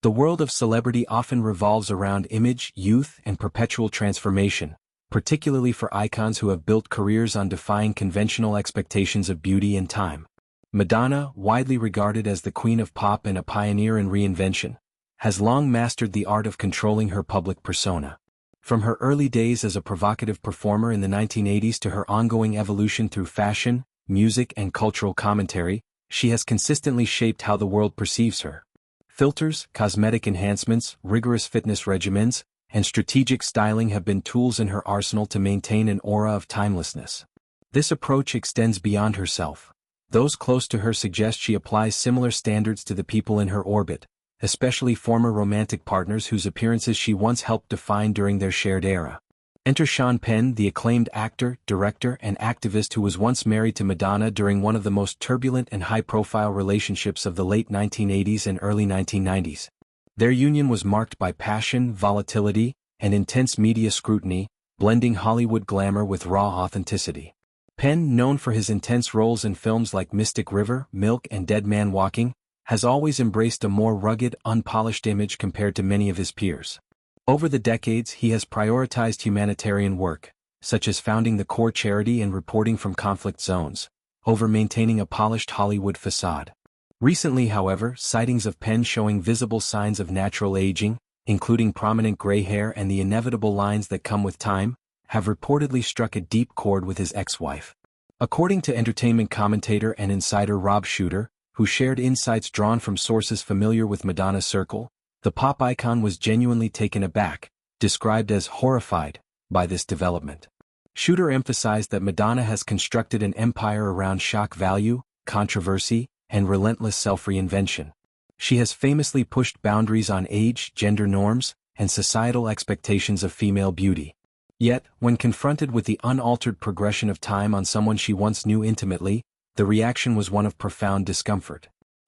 The world of celebrity often revolves around image, youth, and perpetual transformation, particularly for icons who have built careers on defying conventional expectations of beauty and time. Madonna, widely regarded as the queen of pop and a pioneer in reinvention, has long mastered the art of controlling her public persona. From her early days as a provocative performer in the 1980s to her ongoing evolution through fashion, music, and cultural commentary, she has consistently shaped how the world perceives her. Filters, cosmetic enhancements, rigorous fitness regimens, and strategic styling have been tools in her arsenal to maintain an aura of timelessness. This approach extends beyond herself. Those close to her suggest she applies similar standards to the people in her orbit, especially former romantic partners whose appearances she once helped define during their shared era. Enter Sean Penn, the acclaimed actor, director, and activist who was once married to Madonna during one of the most turbulent and high-profile relationships of the late 1980s and early 1990s. Their union was marked by passion, volatility, and intense media scrutiny, blending Hollywood glamour with raw authenticity. Penn, known for his intense roles in films like Mystic River, Milk, and Dead Man Walking, has always embraced a more rugged, unpolished image compared to many of his peers. Over the decades, he has prioritized humanitarian work, such as founding the core charity and reporting from conflict zones, over maintaining a polished Hollywood facade. Recently, however, sightings of Penn showing visible signs of natural aging, including prominent gray hair and the inevitable lines that come with time, have reportedly struck a deep chord with his ex-wife. According to entertainment commentator and insider Rob Shooter, who shared insights drawn from sources familiar with Madonna's circle, the pop icon was genuinely taken aback, described as horrified, by this development. Shooter emphasized that Madonna has constructed an empire around shock value, controversy, and relentless self-reinvention. She has famously pushed boundaries on age, gender norms, and societal expectations of female beauty. Yet, when confronted with the unaltered progression of time on someone she once knew intimately, the reaction was one of profound discomfort.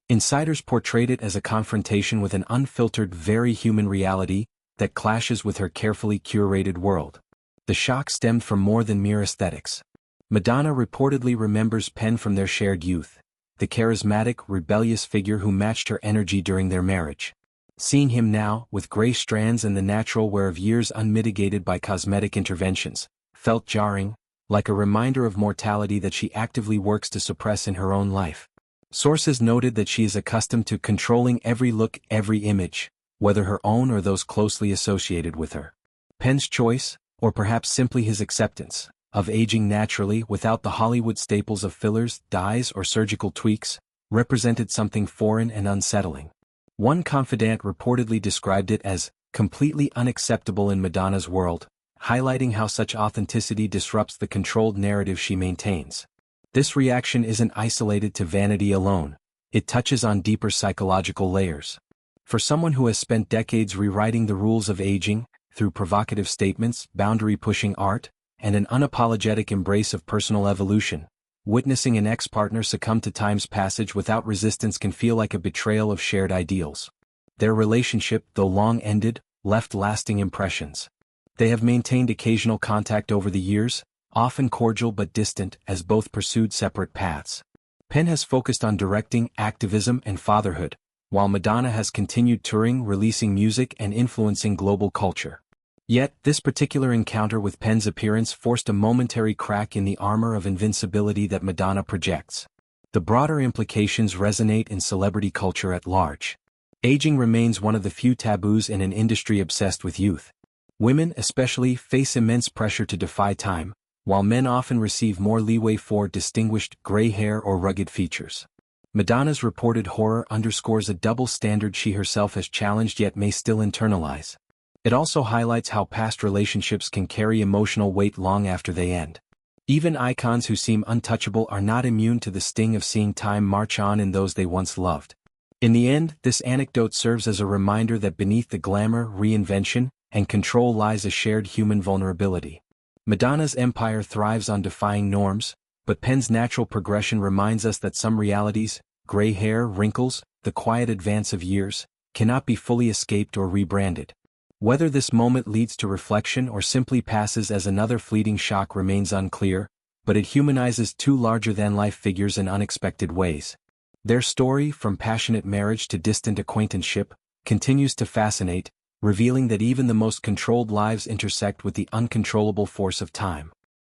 Insiders portrayed it as a confrontation with an unfiltered, very human reality that clashes with her carefully curated world. The shock stemmed from more than mere aesthetics. Madonna reportedly remembers Penn from their shared youth, the charismatic, rebellious figure who matched her energy during their marriage. Seeing him now, with gray strands and the natural wear of years unmitigated by cosmetic interventions, felt jarring, like a reminder of mortality that she actively works to suppress in her own life. Sources noted that she is accustomed to controlling every look, every image, whether her own or those closely associated with her. Penn's choice, or perhaps simply his acceptance, of aging naturally without the Hollywood staples of fillers, dyes, or surgical tweaks, represented something foreign and unsettling. One confidant reportedly described it as completely unacceptable in Madonna's world, highlighting how such authenticity disrupts the controlled narrative she maintains. This reaction isn't isolated to vanity alone. It touches on deeper psychological layers. For someone who has spent decades rewriting the rules of aging, through provocative statements, boundary-pushing art, and an unapologetic embrace of personal evolution, witnessing an ex-partner succumb to time's passage without resistance can feel like a betrayal of shared ideals. Their relationship, though long-ended, left lasting impressions. They have maintained occasional contact over the years, often cordial but distant, as both pursued separate paths. Penn has focused on directing, activism, and fatherhood, while Madonna has continued touring, releasing music, and influencing global culture. Yet, this particular encounter with Penn's appearance forced a momentary crack in the armor of invincibility that Madonna projects. The broader implications resonate in celebrity culture at large. Aging remains one of the few taboos in an industry obsessed with youth. Women, especially, face immense pressure to defy time, while men often receive more leeway for distinguished gray hair or rugged features. Madonna's reported horror underscores a double standard she herself has challenged yet may still internalize. It also highlights how past relationships can carry emotional weight long after they end. Even icons who seem untouchable are not immune to the sting of seeing time march on in those they once loved. In the end, this anecdote serves as a reminder that beneath the glamour, reinvention, and control lies a shared human vulnerability. Madonna's empire thrives on defying norms, but Penn's natural progression reminds us that some realities, gray hair, wrinkles, the quiet advance of years, cannot be fully escaped or rebranded. Whether this moment leads to reflection or simply passes as another fleeting shock remains unclear, but it humanizes two larger-than-life figures in unexpected ways. Their story, from passionate marriage to distant acquaintanceship, continues to fascinate, revealing that even the most controlled lives intersect with the uncontrollable force of time.